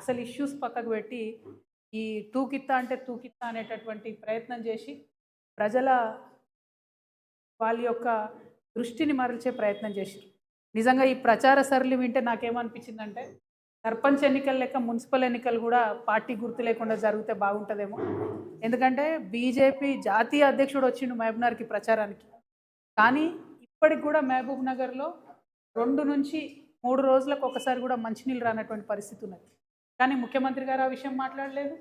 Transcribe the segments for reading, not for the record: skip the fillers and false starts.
అసలు ఇష్యూస్ పక్కకు పెట్టి ఈ తూకిత్తా అంటే తూకిత్తా అనేటటువంటి ప్రయత్నం చేసి ప్రజల వాళ్ళ యొక్క దృష్టిని మరల్చే ప్రయత్నం చేశారు. నిజంగా ఈ ప్రచార సరళి వింటే నాకేమనిపించిందంటే సర్పంచ్ ఎన్నికలు లెక్క మున్సిపల్ ఎన్నికలు కూడా పార్టీ గుర్తు లేకుండా జరిగితే బాగుంటుందేమో. ఎందుకంటే బీజేపీ జాతీయ అధ్యక్షుడు వచ్చిండు మహబూబ్నగర్కి ప్రచారానికి. కానీ ఇప్పటికి కూడా మహబూబ్ నగర్లో 2 నుంచి 3 రోజులకు ఒకసారి కూడా మంచినీళ్ళు రానటువంటి పరిస్థితి ఉన్నది. కానీ ముఖ్యమంత్రి గారు ఆ విషయం మాట్లాడలేదు,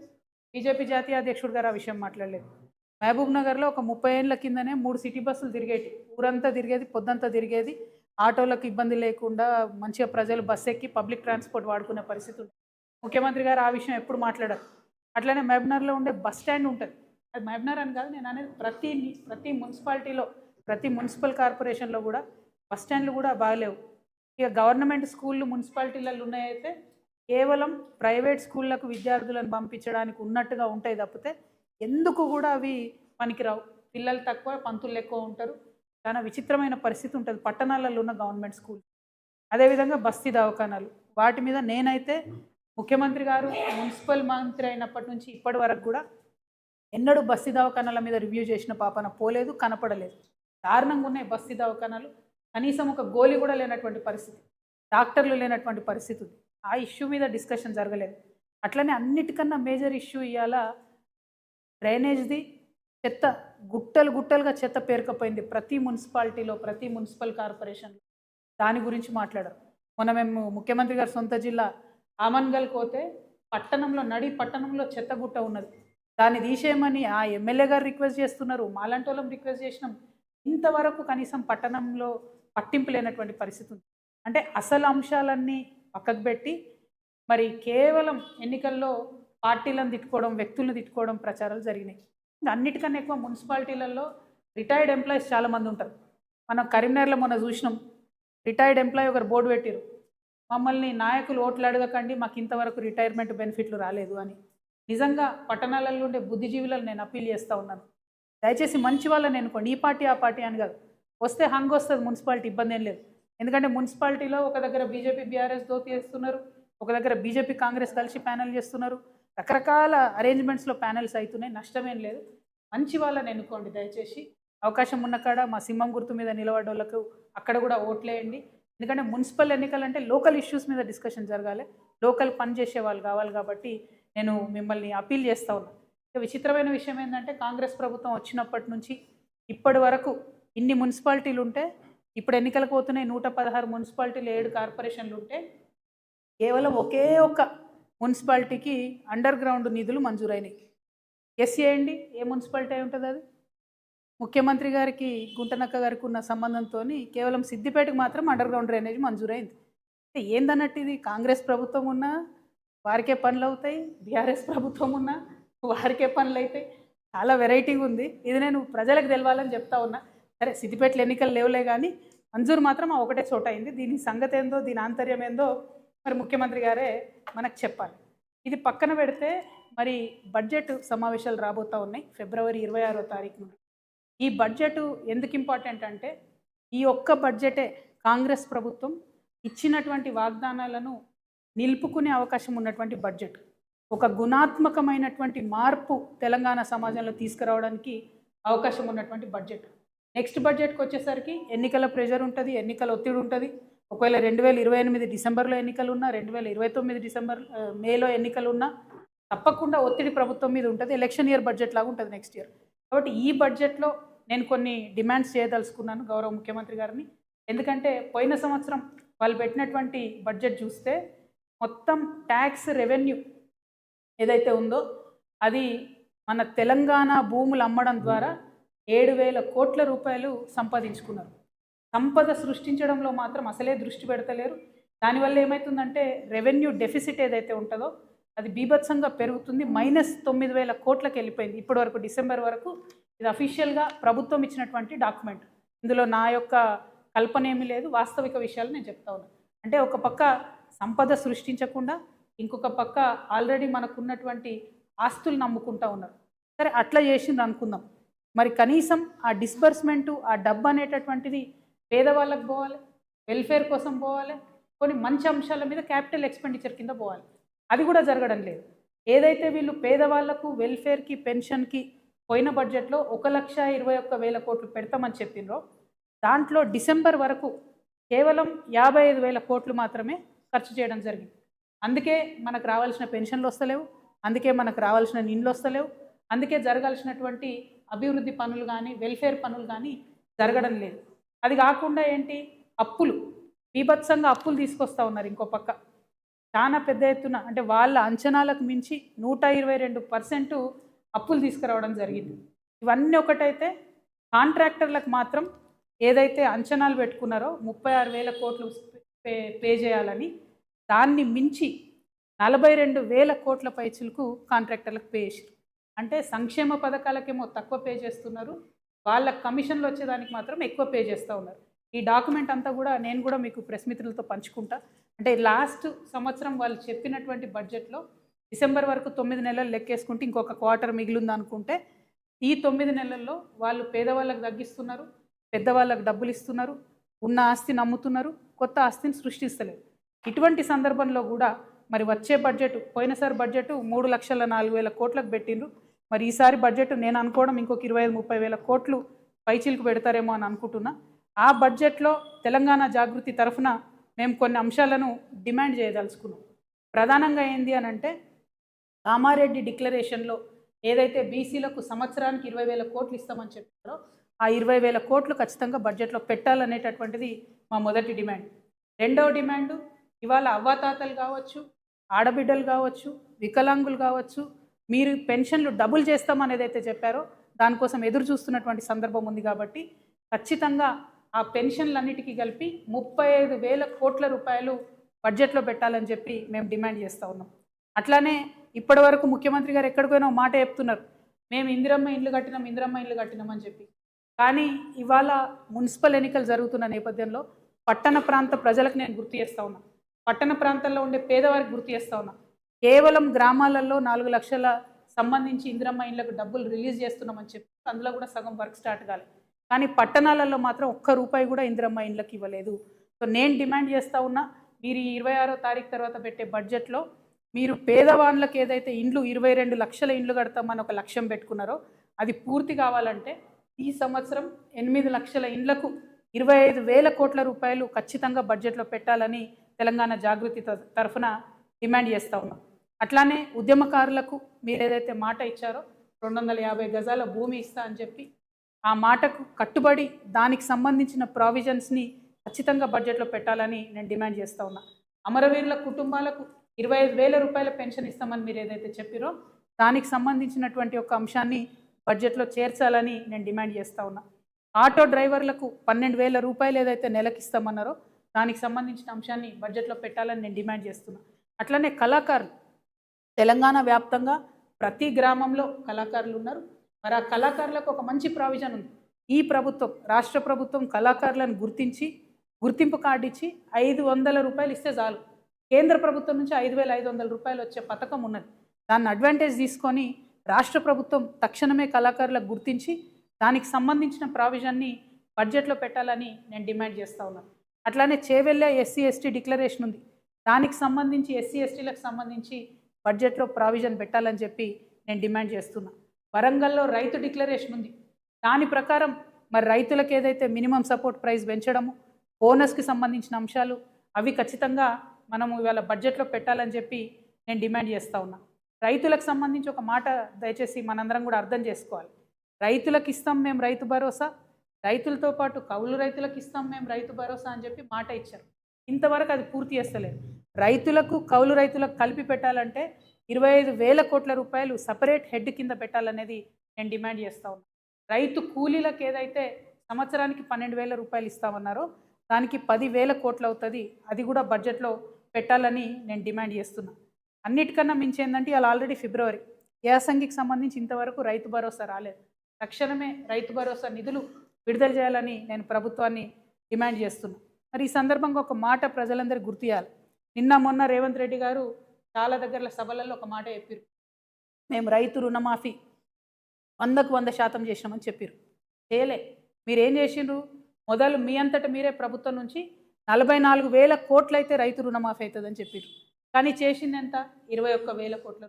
బీజేపీ జాతీయ అధ్యక్షుడు గారు ఆ విషయం మాట్లాడలేదు. మహబూబ్ నగర్లో ఒక 30 ఏళ్ల కిందనే 3 సిటీ బస్సులు తిరిగేటి, ఊరంతా తిరిగేది, పొద్దంతా తిరిగేది, ఆటోలకు ఇబ్బంది లేకుండా మంచిగా ప్రజలు బస్సు ఎక్కి పబ్లిక్ ట్రాన్స్పోర్ట్ వాడుకునే పరిస్థితి ఉంది. ముఖ్యమంత్రి గారు ఆ విషయం ఎప్పుడు మాట్లాడరు. అట్లనే మహబూబ్నగర్లో ఉండే బస్ స్టాండ్ ఉంటుంది, అది మహబూబ్నగర్ అని కాదు నేను అనేది, ప్రతి మున్సిపాలిటీలో ప్రతి మున్సిపల్ కార్పొరేషన్లో కూడా బస్ స్టాండ్లు కూడా బాగలేవు. ఇక గవర్నమెంట్ స్కూళ్ళు మున్సిపాలిటీలలో ఉన్నాయైతే కేవలం ప్రైవేట్ స్కూళ్ళకు విద్యార్థులను పంపించడానికి ఉన్నట్టుగా ఉంటాయి తప్పితే ఎందుకు కూడా అవి పనికిరావు. పిల్లలు తక్కువ, పంతులు ఎక్కువ ఉంటారు. చాలా విచిత్రమైన పరిస్థితి ఉంటుంది పట్టణాలలో ఉన్న గవర్నమెంట్ స్కూల్. అదేవిధంగా బస్తీ దవాఖానాలు, వాటి మీద నేనైతే ముఖ్యమంత్రి గారు మున్సిపల్ మంత్రి అయినప్పటి నుంచి ఇప్పటి వరకు కూడా ఎన్నడూ బస్తీ దవాఖానాల మీద రివ్యూ చేసిన పాపన పోలేదు, కనపడలేదు. దారుణంగా ఉన్నాయి బస్తీ దవాఖానాలు. కనీసం ఒక గోళీ కూడా లేనటువంటి పరిస్థితి, డాక్టర్లు లేనటువంటి పరిస్థితి ఉంది. ఆ ఇష్యూ మీద డిస్కషన్ జరగలేదు. అట్లనే అన్నిటికన్నా మేజర్ ఇష్యూ ఇవాళ డ్రైనేజ్ది. చెత్త గుట్టలు గుట్టలుగా చెత్త పేరుకపోయింది ప్రతి మున్సిపాలిటీలో, ప్రతి మున్సిపల్ కార్పొరేషన్లో. దాని గురించి మాట్లాడరు. మొన్న మేము ముఖ్యమంత్రి గారి సొంత జిల్లా ఆమన్గల్ పోతే పట్టణంలో చెత్త గుట్ట ఉన్నది. దాన్ని తీసేయమని ఆ ఎమ్మెల్యే గారు రిక్వెస్ట్ చేస్తున్నారు, మాలాంటి వాళ్ళం రిక్వెస్ట్ చేసినాం. ఇంతవరకు కనీసం పట్టణంలో పట్టింపు లేనటువంటి పరిస్థితి ఉంది. అంటే అసలు అంశాలన్నీ పక్కకు పెట్టి మరి కేవలం ఎన్నికల్లో పార్టీలను తిట్టుకోవడం, వ్యక్తులను తిట్టుకోవడం ప్రచారాలు జరిగినాయి. అన్నిటికన్నా ఎక్కువ మున్సిపాలిటీలలో రిటైర్డ్ ఎంప్లాయీస్ చాలామంది ఉంటారు. మనం కరీంనగర్లో మొన్న చూసినాం, రిటైర్డ్ ఎంప్లాయీ ఒకరు బోర్డు పెట్టారు, మమ్మల్ని నాయకులు ఓట్లు అడగకండి, మాకు ఇంతవరకు రిటైర్మెంట్ బెనిఫిట్లు రాలేదు అని. నిజంగా పట్టణాలలో ఉండే బుద్ధిజీవులను నేను అప్పీల్ చేస్తూ ఉన్నాను, దయచేసి మంచి వాళ్ళని ఎన్నుకోండి. ఈ పార్టీ ఆ పార్టీ అని కాదు, వస్తే హంగ్ వస్తుంది మున్సిపాలిటీ, ఇబ్బంది ఏం లేదు. ఎందుకంటే మున్సిపాలిటీలో ఒక దగ్గర బీజేపీ బీఆర్ఎస్ దోతి చేస్తున్నారు, ఒక దగ్గర బీజేపీ కాంగ్రెస్ కలిసి ప్యానెల్ చేస్తున్నారు, రకరకాల అరేంజ్మెంట్స్లో ప్యానెల్స్ అవుతున్నాయి, నష్టమేం లేదు. మంచి వాళ్ళని ఎన్నుకోండి దయచేసి. అవకాశం ఉన్న కాడ మా సింహం గుర్తు మీద నిలబడ్డోళ్ళకు అక్కడ కూడా ఓట్లేయండి. ఎందుకంటే మున్సిపల్ ఎన్నికలు అంటే లోకల్ ఇష్యూస్ మీద డిస్కషన్ జరగాలి, లోకల్ పని చేసే వాళ్ళు కావాలి. కాబట్టి నేను మిమ్మల్ని అప్పీల్ చేస్తూ ఉన్నాను. విచిత్రమైన విషయం ఏంటంటే కాంగ్రెస్ ప్రభుత్వం వచ్చినప్పటి నుంచి ఇప్పటి వరకు ఇన్ని మున్సిపాలిటీలు ఉంటే, ఇప్పుడు ఎన్నికలకు పోతున్నాయి 116 మున్సిపాలిటీలు, 7 కార్పొరేషన్లు ఉంటే కేవలం ఒకే ఒక్క మున్సిపాలిటీకి అండర్ గ్రౌండ్ నిధులు మంజూరైనాయి. ఎస్ చేయండి, ఏ మున్సిపాలిటీ అయి ఉంటుంది అది? ముఖ్యమంత్రి గారికి గుంటనక్క గారికి ఉన్న సంబంధంతో కేవలం సిద్దిపేటకు మాత్రం అండర్ గ్రౌండ్ డ్రైనేజ్ మంజూరైంది. ఏందన్నట్టు ఇది? కాంగ్రెస్ ప్రభుత్వం ఉన్నా వారికే పనులు అవుతాయి, బీఆర్ఎస్ ప్రభుత్వం ఉన్నా వారికే పనులు అవుతాయి. చాలా వెరైటీగా ఉంది ఇది. నేను ప్రజలకు తెలవాలని చెప్తా ఉన్నా. సరే, సిద్దిపేటలో ఎన్నికలు లేవులే కానీ మంజూరు మాత్రం ఆ ఒకటే చోట అయింది. దీని సంగతి ఏందో, దీని ఆంతర్యం ఏందో మరి ముఖ్యమంత్రి గారే మనకు చెప్పాలి. ఇది పక్కన పెడితే మరి బడ్జెట్ సమావేశాలు రాబోతూ ఉన్నాయి ఫిబ్రవరి 26వ తారీఖు నుండి. ఈ బడ్జెట్ ఎందుకు ఇంపార్టెంట్ అంటే ఈ ఒక్క బడ్జెటే కాంగ్రెస్ ప్రభుత్వం ఇచ్చినటువంటి వాగ్దానాలను నిలుపుకునే అవకాశం ఉన్నటువంటి బడ్జెట్. ఒక గుణాత్మకమైనటువంటి మార్పు తెలంగాణ సమాజంలో తీసుకురావడానికి అవకాశం ఉన్నటువంటి బడ్జెట్. నెక్స్ట్ బడ్జెట్కి వచ్చేసరికి ఎన్నికల ప్రెషర్ ఉంటుంది, ఎన్నికల ఒత్తిడి ఉంటుంది. ఒకవేళ 2028 డిసెంబర్లో ఎన్నికలు ఉన్నా, 2029 మేలో ఎన్నికలు ఉన్నా తప్పకుండా ఒత్తిడి ప్రభుత్వం మీద ఉంటుంది. ఎలక్షన్ ఇయర్ బడ్జెట్ లాగా ఉంటుంది నెక్స్ట్ ఇయర్. కాబట్టి ఈ బడ్జెట్లో నేను కొన్ని డిమాండ్స్ చేయదలుచుకున్నాను గౌరవ ముఖ్యమంత్రి గారిని. ఎందుకంటే పోయిన సంవత్సరం వాళ్ళు పెట్టినటువంటి బడ్జెట్ చూస్తే మొత్తం ట్యాక్స్ రెవెన్యూ ఏదైతే ఉందో అది మన తెలంగాణ భూములు అమ్మడం ద్వారా 7,000 కోట్ల రూపాయలు సంపాదించుకున్నారు. సంపద సృష్టించడంలో మాత్రం అసలే దృష్టి పెడతలేరు. దానివల్ల ఏమవుతుందంటే రెవెన్యూ డెఫిసిట్ ఏదైతే ఉంటుందో అది బీభత్సంగా పెరుగుతుంది. -9,000 కోట్లకు వెళ్ళిపోయింది ఇప్పటి వరకు, డిసెంబర్ వరకు. ఇది అఫీషియల్గా ప్రభుత్వం ఇచ్చినటువంటి డాక్యుమెంట్. ఇందులో నా యొక్క కల్పన ఏమీ లేదు, వాస్తవిక విషయాలు నేను చెప్తా ఉన్నాను. అంటే ఒక పక్క సంపద సృష్టించకుండా ఇంకొక పక్క ఆల్రెడీ మనకున్నటువంటి ఆస్తులు నమ్ముకుంటూ ఉన్నారు. సరే, అట్లా చేసింది అనుకుందాం. మరి కనీసం ఆ డిస్బర్స్మెంటు, ఆ డబ్బు అనేటటువంటిది పేదవాళ్ళకు పోవాలి, వెల్ఫేర్ కోసం పోవాలి, కొన్ని మంచి అంశాల మీద క్యాపిటల్ ఎక్స్పెండిచర్ కింద పోవాలి. అది కూడా జరగడం లేదు. ఏదైతే వీళ్ళు పేదవాళ్లకు వెల్ఫేర్‌కి, పెన్షన్‌కి పోయిన బడ్జెట్‌లో 1,21,000 కోట్లు పెడతామని చెప్పిండ్రో, దాంట్లో డిసెంబర్ వరకు కేవలం 55,000 కోట్లు మాత్రమే ఖర్చు చేయడం జరిగింది. అందుకే మనకు రావాల్సిన పెన్షన్లు వస్తలేవు. అందుకే మనకు రావాల్సిన ఇండ్లు వస్తలేవు. అందుకే జరగాల్సినటువంటి అభివృద్ధి పనులు కానీ, వెల్ఫేర్ పనులు కానీ జరగడం లేదు. అది కాకుండా ఏంటి, అప్పులు బీభత్సంగా అప్పులు తీసుకొస్తా ఉన్నారు. ఇంకో పక్క చాలా పెద్ద ఎత్తున, అంటే వాళ్ళ అంచనాలకు మించి 122% అప్పులు తీసుకురావడం జరిగింది. ఇవన్నీ ఒకటైతే కాంట్రాక్టర్లకు మాత్రం ఏదైతే అంచనాలు పెట్టుకున్నారో 36,000 కోట్లు పే చేయాలని, దాన్ని మించి 42,000 కోట్ల పైచిలకు కాంట్రాక్టర్లకు పే చేశారు. అంటే సంక్షేమ పథకాలకేమో తక్కువ పే చేస్తున్నారు, వాళ్ళ కమిషన్లు వచ్చేదానికి మాత్రం ఎక్కువ పే చేస్తూ ఉన్నారు. ఈ డాక్యుమెంట్ అంతా కూడా నేను కూడా మీకు ప్రెస్ మిత్రులతో పంచుకుంటా. అంటే లాస్ట్ సంవత్సరం వాళ్ళు చెప్పినటువంటి బడ్జెట్లో డిసెంబర్ వరకు 9 నెలలు లెక్కేసుకుంటే ఇంకొక క్వార్టర్ మిగిలింది అనుకుంటే, ఈ 9 నెలల్లో వాళ్ళు పేదవాళ్ళకు తగ్గిస్తున్నారు, పెద్దవాళ్ళకు డబ్బులు ఇస్తున్నారు, ఉన్న ఆస్తిని అమ్ముతున్నారు, కొత్త ఆస్తిని సృష్టిస్తలేరు. ఇటువంటి సందర్భంలో కూడా మరి వచ్చే బడ్జెట్, పోయినసారి బడ్జెట్ 3,04,000 కోట్లకు పెట్టిండ్రు. మరి ఈసారి బడ్జెట్ నేను అనుకోవడం ఇంకొక 25,000-30,000 కోట్లు పైచీలకు పెడతారేమో అని అనుకుంటున్నా. ఆ బడ్జెట్లో తెలంగాణ జాగృతి తరఫున మేము కొన్ని అంశాలను డిమాండ్ చేయదలుచుకున్నాం. ప్రధానంగా ఏంది అని అంటే, కామారెడ్డి డిక్లరేషన్లో ఏదైతే బీసీలకు సంవత్సరానికి 20,000 కోట్లు ఇస్తామని చెప్పారో, ఆ 20,000 కోట్లు ఖచ్చితంగా బడ్జెట్లో పెట్టాలనేటటువంటిది మా మొదటి డిమాండ్. రెండవ డిమాండు, ఇవాళ అవ్వాతాతలు కావచ్చు, ఆడబిడ్డలు కావచ్చు, వికలాంగులు కావచ్చు, మీరు పెన్షన్లు డబుల్ చేస్తామని ఏదైతే చెప్పారో దానికోసం ఎదురు చూస్తున్నటువంటి సందర్భం ఉంది. కాబట్టి ఖచ్చితంగా ఆ పెన్షన్లన్నిటికీ కలిపి 35,000 కోట్ల రూపాయలు బడ్జెట్లో పెట్టాలని చెప్పి మేము డిమాండ్ చేస్తూ ఉన్నాం. అట్లానే ఇప్పటి వరకు ముఖ్యమంత్రి గారు ఎక్కడికైనా మాట చెప్తున్నారు, మేము ఇందిరమ్మ ఇండ్లు కట్టినాం అని చెప్పి. కానీ ఇవాళ మున్సిపల్ ఎన్నికలు జరుగుతున్న నేపథ్యంలో పట్టణ ప్రాంత ప్రజలకు నేను గుర్తు చేస్తూ ఉన్నా, పట్టణ ప్రాంతాల్లో ఉండే పేదవారికి గుర్తు చేస్తూ ఉన్నా. కేవలం గ్రామాలలో 4 లక్షల సంబంధించి ఇందిరమ్మ ఇండ్లకు డబ్బులు రిలీజ్ చేస్తున్నామని చెప్పి అందులో కూడా సగం వర్క్ స్టార్ట్ కాలేదు. కానీ పట్టణాలలో మాత్రం ఒక్క రూపాయి కూడా ఇందిరమ్మ ఇండ్లకు ఇవ్వలేదు. సో నేను డిమాండ్ చేస్తూ ఉన్నా, మీరు ఈ 26వ తారీఖు తర్వాత పెట్టే బడ్జెట్లో మీరు పేదవాళ్ళకి ఏదైతే ఇండ్లు 22 లక్షల ఇండ్లు కడతామని ఒక లక్ష్యం పెట్టుకున్నారో అది పూర్తి కావాలంటే ఈ సంవత్సరం 8 లక్షల ఇండ్లకు 25,000 కోట్ల రూపాయలు ఖచ్చితంగా బడ్జెట్లో పెట్టాలని తెలంగాణ జాగృతి తరఫున డిమాండ్ చేస్తూ ఉన్నాం. అట్లానే ఉద్యమకారులకు మీరు ఏదైతే మాట ఇచ్చారో 250 గజాల భూమి ఇస్తా అని చెప్పి, ఆ మాటకు కట్టుబడి దానికి సంబంధించిన ప్రావిజన్స్ని ఖచ్చితంగా బడ్జెట్లో పెట్టాలని నేను డిమాండ్ చేస్తూ ఉన్నా. అమరవీరుల కుటుంబాలకు 25,000 రూపాయల పెన్షన్ ఇస్తామని మీరు ఏదైతే చెప్పారో దానికి సంబంధించినటువంటి ఒక అంశాన్ని బడ్జెట్లో చేర్చాలని నేను డిమాండ్ చేస్తూ ఉన్నా. ఆటో డ్రైవర్లకు 12,000 రూపాయలు ఏదైతే నెలకి ఇస్తామన్నారో దానికి సంబంధించిన అంశాన్ని బడ్జెట్లో పెట్టాలని నేను డిమాండ్ చేస్తున్నా. అట్లనే కళాకారులు, తెలంగాణ వ్యాప్తంగా ప్రతి గ్రామంలో కళాకారులు ఉన్నారు. మరి ఆ కళాకారులకు ఒక మంచి ప్రావిజన్ ఉంది. ఈ ప్రభుత్వం, రాష్ట్ర ప్రభుత్వం కళాకారులను గుర్తించి గుర్తింపు కార్డు ఇచ్చి 500 రూపాయలు ఇస్తే చాలు. కేంద్ర ప్రభుత్వం నుంచి 5,500 రూపాయలు వచ్చే పథకం ఉన్నది. దాన్ని అడ్వాంటేజ్ తీసుకొని రాష్ట్ర ప్రభుత్వం తక్షణమే కళాకారులకు గుర్తించి దానికి సంబంధించిన ప్రావిజన్ని బడ్జెట్లో పెట్టాలని నేను డిమాండ్ చేస్తూ ఉన్నాను. అట్లానే చేవెళ్ళ SC/ST డిక్లరేషన్ ఉంది, దానికి సంబంధించి SC/STలకు సంబంధించి బడ్జెట్లో ప్రావిజన్ పెట్టాలని చెప్పి నేను డిమాండ్ చేస్తున్నా. వరంగల్లో రైతు డిక్లరేషన్ ఉంది, దాని ప్రకారం మరి రైతులకు ఏదైతే మినిమం సపోర్ట్ ప్రైస్ పెంచడము, బోనస్కి సంబంధించిన అంశాలు అవి ఖచ్చితంగా మనము ఇవాళ బడ్జెట్లో పెట్టాలని చెప్పి నేను డిమాండ్ చేస్తూ ఉన్నా. రైతులకు సంబంధించి ఒక మాట దయచేసి మనందరం కూడా అర్థం చేసుకోవాలి. రైతులకు ఇస్తాం మేము రైతు భరోసా, రైతులతో పాటు కౌలు రైతులకు ఇస్తాం మేము రైతు భరోసా అని చెప్పి మాట ఇచ్చారు. ఇంతవరకు అది పూర్తి చేస్తలేదు. రైతులకు కౌలు రైతులకు కలిపి పెట్టాలంటే 25,000 కోట్ల రూపాయలు సపరేట్ హెడ్ కింద పెట్టాలనేది నేను డిమాండ్ చేస్తూ ఉన్నా. రైతు కూలీలకు ఏదైతే సంవత్సరానికి 12,000 రూపాయలు ఇస్తామన్నారో దానికి 10,000 కోట్లు అవుతుంది, అది కూడా బడ్జెట్లో పెట్టాలని నేను డిమాండ్ చేస్తున్నా. అన్నిటికన్నా మించి ఏంటంటే ఇవాళ ఆల్రెడీ ఫిబ్రవరి, యాసంగికి సంబంధించి ఇంతవరకు రైతు భరోసా రాలేదు. తక్షణమే రైతు భరోసా నిధులు విడుదల చేయాలని నేను ప్రభుత్వాన్ని డిమాండ్ చేస్తున్నా. మరి ఈ సందర్భంగా ఒక మాట ప్రజలందరికీ గుర్తు చేయాలి. నిన్న మొన్న రేవంత్ రెడ్డి గారు చాలా దగ్గర సభలలో ఒక మాట చెప్పారు, మేము రైతు రుణమాఫీ 100కు 100% చేసినామని చెప్పారు. చేయలే. మీరేం చేసిండ్రు? మొదలు మీ అంతటా మీరే ప్రభుత్వం నుంచి 44,000 కోట్లు అయితే రైతు రుణమాఫీ అవుతుందని చెప్పారు. కానీ చేసింది ఎంత 21,000 కోట్ల.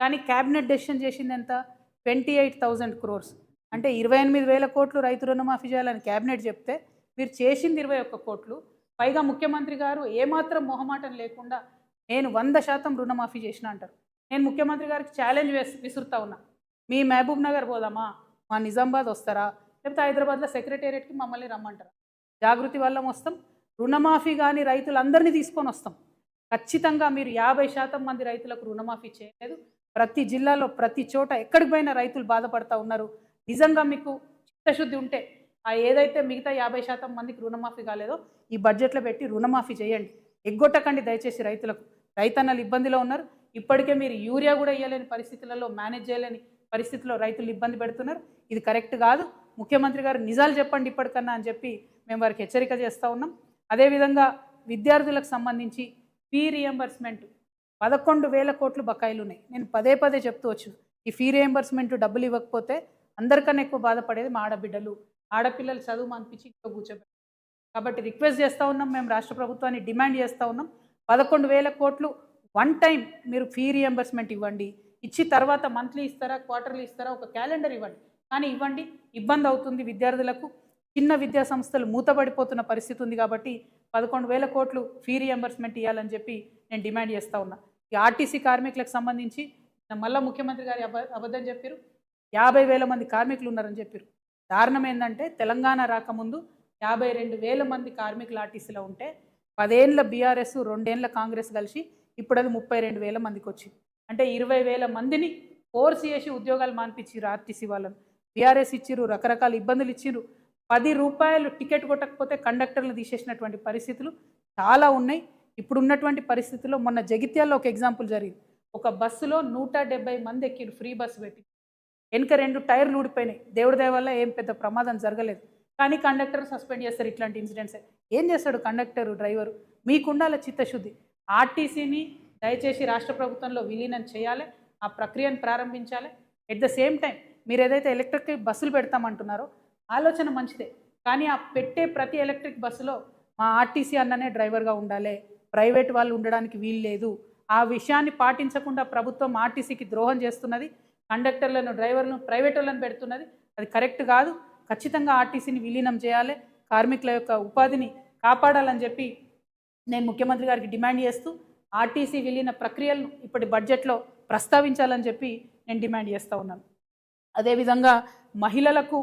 కానీ క్యాబినెట్ డెసిషన్ చేసింది ఎంత 28,000 crores. అంటే 28,000 కోట్లు రైతు రుణమాఫీ చేయాలని క్యాబినెట్ చెప్తే మీరు చేసింది 21 కోట్లు. పైగా ముఖ్యమంత్రి గారు ఏమాత్రం మొహమాటం లేకుండా నేను 100% రుణమాఫీ చేసిన అంటారు. నేను ముఖ్యమంత్రి గారికి ఛాలెంజ్ విసురుతా ఉన్నా, మీ మహబూబ్ నగర్ పోదామా, మా నిజామాబాద్ వస్తారా, లేకపోతే హైదరాబాద్లో సెక్రటేరియట్కి మమ్మల్ని రమ్మంటారా? జాగృతి వల్ల వస్తాం, రుణమాఫీ కానీ రైతులందరినీ తీసుకొని వస్తాం. ఖచ్చితంగా మీరు 50% మంది రైతులకు రుణమాఫీ చేయలేదు. ప్రతి జిల్లాలో ప్రతి చోట ఎక్కడికి పోయినా రైతులు బాధపడతా ఉన్నారు. నిజంగా మీకు చిత్తశుద్ధి ఉంటే ఆ ఏదైతే మిగతా 50% మందికి రుణమాఫీ కాలేదో ఈ బడ్జెట్లో పెట్టి రుణమాఫీ చేయండి. ఎగ్గొట్టకండి దయచేసి రైతులకు. రైతన్నలు ఇబ్బందిలో ఉన్నారు. ఇప్పటికే మీరు యూరియా కూడా ఇవ్వలేని పరిస్థితులలో, మేనేజ్ చేయలేని పరిస్థితుల్లో రైతులు ఇబ్బంది పెడుతున్నారు. ఇది కరెక్ట్ కాదు. ముఖ్యమంత్రి గారు నిజాలు చెప్పండి ఇప్పటికన్నా అని చెప్పి మేము వారికి హెచ్చరిక చేస్తూ ఉన్నాం. అదేవిధంగా విద్యార్థులకు సంబంధించి ఫీ రియంబర్స్మెంట్ 11,000 కోట్లు బకాయిలు ఉన్నాయి. నేను పదే పదే చెప్తూ వచ్చిన, ఈ ఫీ రియంబర్స్మెంట్ డబ్బులు ఇవ్వకపోతే అందరికన్నా ఎక్కువ బాధపడేది మా ఆడబిడ్డలు. ఆడపిల్లలు చదువు అనిపించి ఇంట్లో కూర్చోబెట్టారు. కాబట్టి రిక్వెస్ట్ చేస్తూ ఉన్నాం, మేము రాష్ట్ర ప్రభుత్వాన్ని డిమాండ్ చేస్తూ ఉన్నాం, 11,000 కోట్లు వన్ టైం మీరు ఫీ రియంబర్స్మెంట్ ఇవ్వండి. ఇచ్చి తర్వాత మంత్లీ ఇస్తారా, క్వార్టర్లీ ఇస్తారా, ఒక క్యాలెండర్ ఇవ్వండి. కానీ ఇవ్వండి, ఇబ్బంది అవుతుంది విద్యార్థులకు. చిన్న విద్యా సంస్థలు మూతపడిపోతున్న పరిస్థితి ఉంది. కాబట్టి 11,000 కోట్లు ఫీ రియంబర్స్మెంట్ ఇవ్వాలని చెప్పి నేను డిమాండ్ చేస్తూ ఉన్నా. ఈ ఆర్టీసీ కార్మికులకు సంబంధించి మళ్ళీ ముఖ్యమంత్రి గారి అబద్ధం చెప్పారు, 50,000 మంది కార్మికులు ఉన్నారని చెప్పారు. దారుణం ఏంటంటే తెలంగాణ రాకముందు 52,000 మంది కార్మికులు ఆర్టీసీలో ఉంటే 10 ఏళ్ళ బీఆర్ఎస్ 2 ఏళ్ళ కాంగ్రెస్ కలిసి ఇప్పుడు అది 32,000 మందికి వచ్చింది. అంటే 20,000 మందిని ఫోర్స్ చేసి ఉద్యోగాలు మాన్పించారు ఆర్టీసీ వాళ్ళను. బీఆర్ఎస్ ఇచ్చిర్రు, రకరకాల ఇబ్బందులు ఇచ్చిర్రు. 10 రూపాయలు టికెట్ కొట్టకపోతే కండక్టర్లు తీసేసినటువంటి పరిస్థితులు చాలా ఉన్నాయి. ఇప్పుడు ఉన్నటువంటి పరిస్థితుల్లో మొన్న జగిత్యాల్లో ఒక ఎగ్జాంపుల్ జరిగింది. ఒక బస్సులో 170 మంది ఎక్కిరు, ఫ్రీ బస్సు పెట్టి. వెనుక 2 టైర్లు ఊడిపోయినాయి. దేవుడి దయ వల్ల ఏం పెద్ద ప్రమాదం జరగలేదు. కానీ కండక్టర్ సస్పెండ్ చేస్తారు ఇట్లాంటి ఇన్సిడెంట్స్. ఏం చేస్తాడు కండక్టరు, డ్రైవరు? మీకుండాల చిత్తశుద్ధి. ఆర్టీసీని దయచేసి రాష్ట్ర ప్రభుత్వంలో విలీనం చేయాలి, ఆ ప్రక్రియను ప్రారంభించాలి. ఎట్ ద సేమ్ టైం మీరు ఏదైతే ఎలక్ట్రిక్ బస్సులు పెడతామంటున్నారో ఆలోచన మంచిదే, కానీ ఆ పెట్టే ప్రతి ఎలక్ట్రిక్ బస్సులో మా ఆర్టీసీ అన్ననే డ్రైవర్గా ఉండాలి, ప్రైవేట్ వాళ్ళు ఉండడానికి వీలు లేదు. ఆ విషయాన్ని పాటించకుండా ప్రభుత్వం ఆర్టీసీకి ద్రోహం చేస్తున్నది. కండక్టర్లను, డ్రైవర్లను ప్రైవేట్ వాళ్ళని పెడుతున్నది. అది కరెక్ట్ కాదు. ఖచ్చితంగా ఆర్టీసీని విలీనం చేయాలి, కార్మికుల యొక్క ఉపాధిని కాపాడాలని చెప్పి నేను ముఖ్యమంత్రి గారికి డిమాండ్ చేస్తూ ఆర్టీసీ విలీన ప్రక్రియలను ఇప్పటి బడ్జెట్లో ప్రస్తావించాలని చెప్పి నేను డిమాండ్ చేస్తూ ఉన్నాను. అదేవిధంగా మహిళలకు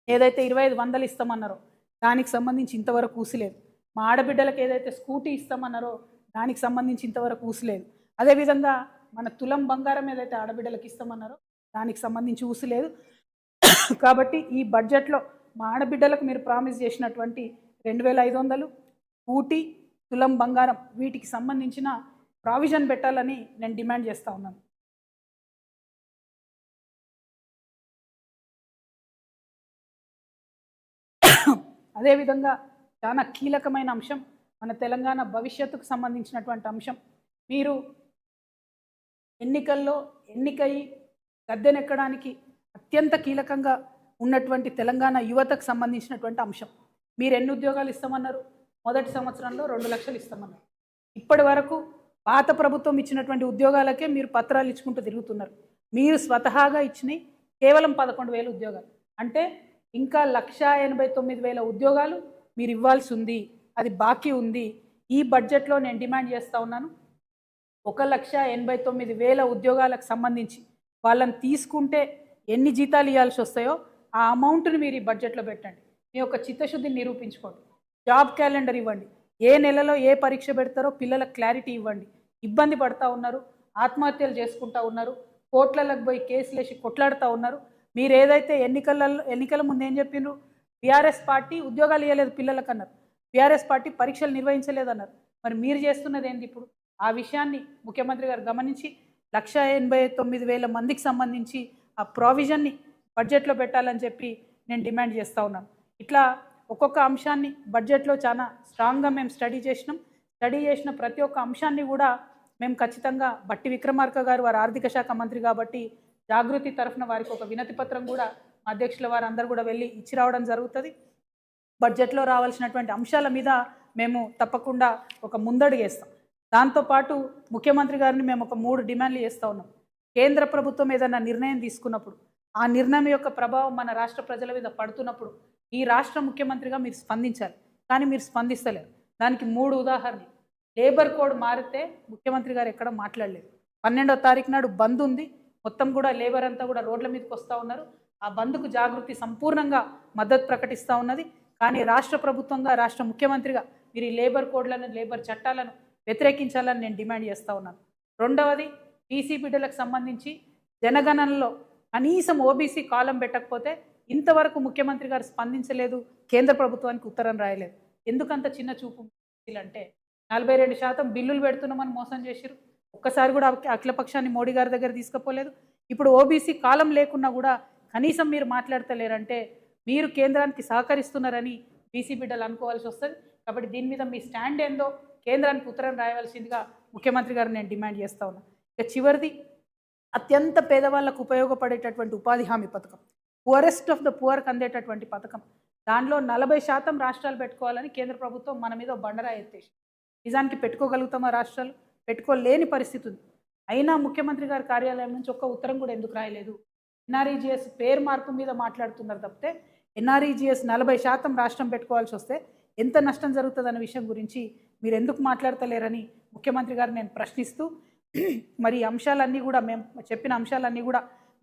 ఏదైతే 2,500 ఇస్తామన్నారో దానికి సంబంధించి ఇంతవరకు ఊసిలేదు. మా ఆడబిడ్డలకు ఏదైతే స్కూటీ ఇస్తామన్నారో దానికి సంబంధించి ఇంతవరకు ఊసిలేదు. అదేవిధంగా మన తులం బంగారం ఏదైతే ఆడబిడ్డలకు ఇస్తామన్నారో దానికి సంబంధించి ఊసిలేదు. కాబట్టి ఈ బడ్జెట్లో మా ఆడబిడ్డలకు మీరు ప్రామిస్ చేసినటువంటి 2,500 స్కూటీ, తులం బంగారం వీటికి సంబంధించిన ప్రావిజన్ పెట్టాలని నేను డిమాండ్ చేస్తూ ఉన్నాను. అదేవిధంగా చాలా కీలకమైన అంశం, మన తెలంగాణ భవిష్యత్తుకు సంబంధించినటువంటి అంశం. మీరు ఎన్నికల్లో ఎన్నికయి గద్దెనెక్కడానికి అత్యంత కీలకంగా ఉన్నటువంటి తెలంగాణ యువతకు సంబంధించినటువంటి అంశం. మీరు ఎన్ని ఉద్యోగాలు ఇస్తామన్నారు? మొదటి సంవత్సరంలో 2 లక్షలు ఇస్తామన్నారు. ఇప్పటి వరకు పాత ప్రభుత్వం ఇచ్చినటువంటి ఉద్యోగాలకే మీరు పత్రాలు ఇచ్చుకుంటూ తిరుగుతున్నారు. మీరు స్వతహాగా ఇచ్చినవి కేవలం 11,000 ఉద్యోగాలు. అంటే ఇంకా 1,89,000 ఉద్యోగాలు మీరు ఇవ్వాల్సి ఉంది, అది బాకీ ఉంది. ఈ బడ్జెట్లో నేను డిమాండ్ చేస్తూ ఉన్నాను, 1,89,000 ఉద్యోగాలకు సంబంధించి వాళ్ళని తీసుకుంటే ఎన్ని జీతాలు ఇవ్వాల్సి వస్తాయో ఆ అమౌంట్ని మీరు ఈ బడ్జెట్లో పెట్టండి. మీ యొక్క చిత్తశుద్ధిని నిరూపించుకోండి. జాబ్ క్యాలెండర్ ఇవ్వండి. ఏ నెలలో ఏ పరీక్ష పెడతారో పిల్లలకు క్లారిటీ ఇవ్వండి. ఇబ్బంది పడుతూ ఉన్నారు, ఆత్మహత్యలు చేసుకుంటూ ఉన్నారు, కోర్టులకు పోయి కేసులు వేసి కొట్లాడుతూ ఉన్నారు. మీరు ఏదైతే ఎన్నికల ముందు ఏం చెప్పిండ్రు? బీఆర్ఎస్ పార్టీ ఉద్యోగాలు ఇవ్వలేదు పిల్లలకు అన్నారు, బీఆర్ఎస్ పార్టీ పరీక్షలు నిర్వహించలేదన్నారు. మరి మీరు చేస్తున్నది ఏంటి ఇప్పుడు? ఆ విషయాన్ని ముఖ్యమంత్రి గారు గమనించి 1,89,000 మందికి సంబంధించి ఆ ప్రావిజన్ని బడ్జెట్లో పెట్టాలని చెప్పి నేను డిమాండ్ చేస్తూ ఉన్నాను. ఇట్లా ఒక్కొక్క అంశాన్ని బడ్జెట్లో చాలా స్ట్రాంగ్గా మేము స్టడీ చేసిన ప్రతి ఒక్క అంశాన్ని కూడా మేము ఖచ్చితంగా బట్టి విక్రమార్క గారు వారు ఆర్థిక శాఖ మంత్రి కాబట్టి జాగృతి తరఫున వారికి ఒక వినతి పత్రం కూడా అధ్యక్షుల వారు అందరూ కూడా వెళ్ళి ఇచ్చి రావడం జరుగుతుంది. బడ్జెట్లో రావాల్సినటువంటి అంశాల మీద మేము తప్పకుండా ఒక ముందడుగేస్తాం. దాంతోపాటు ముఖ్యమంత్రి గారిని మేము ఒక 3 డిమాండ్లు చేస్తూ ఉన్నాం. కేంద్ర ప్రభుత్వం ఏదైనా నిర్ణయం తీసుకున్నప్పుడు ఆ నిర్ణయం యొక్క ప్రభావం మన రాష్ట్ర ప్రజల మీద పడుతున్నప్పుడు ఈ రాష్ట్ర ముఖ్యమంత్రిగా మీరు స్పందించాలి. కానీ మీరు స్పందిస్తలేరు. దానికి 3 ఉదాహరణలు. లేబర్ కోడ్ మారితే ముఖ్యమంత్రి గారు ఎక్కడ మాట్లాడలేదు. 12వ తారీఖు నాడు బంద్ ఉంది. మొత్తం కూడా లేబర్ అంతా కూడా రోడ్ల మీదకి వస్తూ ఉన్నారు. ఆ బంద్కు జాగృతి సంపూర్ణంగా మద్దతు ప్రకటిస్తూ ఉన్నది. కానీ రాష్ట్ర ప్రభుత్వంగా రాష్ట్ర ముఖ్యమంత్రిగా మీరు ఈ లేబర్ కోడ్లను లేబర్ చట్టాలను వ్యతిరేకించాలని నేను డిమాండ్ చేస్తూ ఉన్నాను. రెండవది బీసీ బిడ్డలకు సంబంధించి జనగణనలో కనీసం ఓబీసీ కాలం పెట్టకపోతే ఇంతవరకు ముఖ్యమంత్రి గారు స్పందించలేదు, కేంద్ర ప్రభుత్వానికి ఉత్తరం రాయలేదు. ఎందుకంత చిన్న చూపు అంటే 42% బిల్లులు పెడుతున్నామని మోసం చేసిరు. ఒక్కసారి కూడా అఖిలపక్షాన్ని మోడీ గారి దగ్గర తీసుకుపోలేదు. ఇప్పుడు ఓబీసీ కాలం లేకున్నా కూడా కనీసం మీరు మాట్లాడతలేరంటే మీరు కేంద్రానికి సహకరిస్తున్నారని బీసీ బిడ్డలు అనుకోవాల్సి వస్తుంది. కాబట్టి దీని మీద మీ స్టాండ్ ఏందో కేంద్రానికి ఉత్తరం రాయవలసిందిగా ముఖ్యమంత్రి గారు నేను డిమాండ్ చేస్తూ ఉన్నాను. ఇక చివరిది అత్యంత పేదవాళ్ళకు ఉపయోగపడేటటువంటి ఉపాధి హామీ పథకం, పువరెస్ట్ ఆఫ్ ద పువర్కి అందేటటువంటి పథకం. దానిలో 40% రాష్ట్రాలు పెట్టుకోవాలని కేంద్ర ప్రభుత్వం మన మీద బండరా ఎత్తేసి, నిజానికి పెట్టుకోగలుగుతామా? రాష్ట్రాలు పెట్టుకోలేని పరిస్థితి ఉంది. అయినా ముఖ్యమంత్రి గారి కార్యాలయం నుంచి ఒక్క ఉత్తరం కూడా ఎందుకు రాయలేదు? ఎన్ఆర్ఈజీఎస్ పేరు మార్పు మీద మాట్లాడుతున్నారు తప్పితే ఎన్ఆర్ఈజీఎస్ 40% రాష్ట్రం పెట్టుకోవాల్సి వస్తే ఎంత నష్టం జరుగుతుందన్న విషయం గురించి మీరు ఎందుకు మాట్లాడతలేరని ముఖ్యమంత్రి గారు నేను ప్రశ్నిస్తూ, మరి అంశాలన్నీ కూడా మేము చెప్పిన అంశాలన్నీ కూడా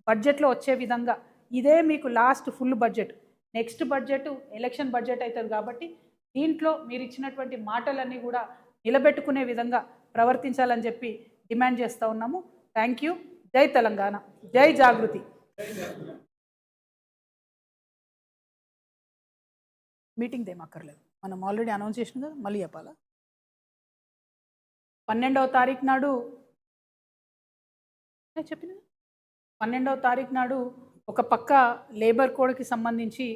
బడ్జెట్లో వచ్చే విధంగా, ఇదే మీకు last full budget, next budget election budget అవుతుంది కాబట్టి దీంట్లో మీరు ఇచ్చినటువంటి మాటలన్నీ కూడా నిలబెట్టుకునే విధంగా ప్రవర్తించాలని చెప్పి డిమాండ్ చేస్తూ ఉన్నాము. Thank you. జై తెలంగాణ, జై జాగృతి. మీటింగ్ ఏమక్కర్లేదు, మనం ఆల్రెడీ అనౌన్స్ చేసినాం కదా, మళ్ళీ చెప్పాలా? 12వ తారీఖు నాడు చెప్పిన 12వ తారీఖు నాడు ఒక పక్క లేబర్ కోడ్కి సంబంధించి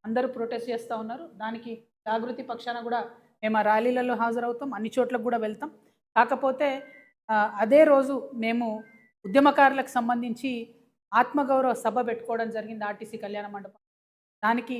అందరూ ప్రొటెస్ట్ చేస్తూ ఉన్నారు. దానికి జాగృతి పక్షాన కూడా మేము ఆ ర్యాలీలలో హాజరవుతాం, అన్ని చోట్లకు కూడా వెళ్తాం. కాకపోతే అదే రోజు మేము ఉద్యమకారులకు సంబంధించి ఆత్మగౌరవ సభ పెట్టుకోవడం జరిగింది ఆర్టీసీ కళ్యాణ మండపం. దానికి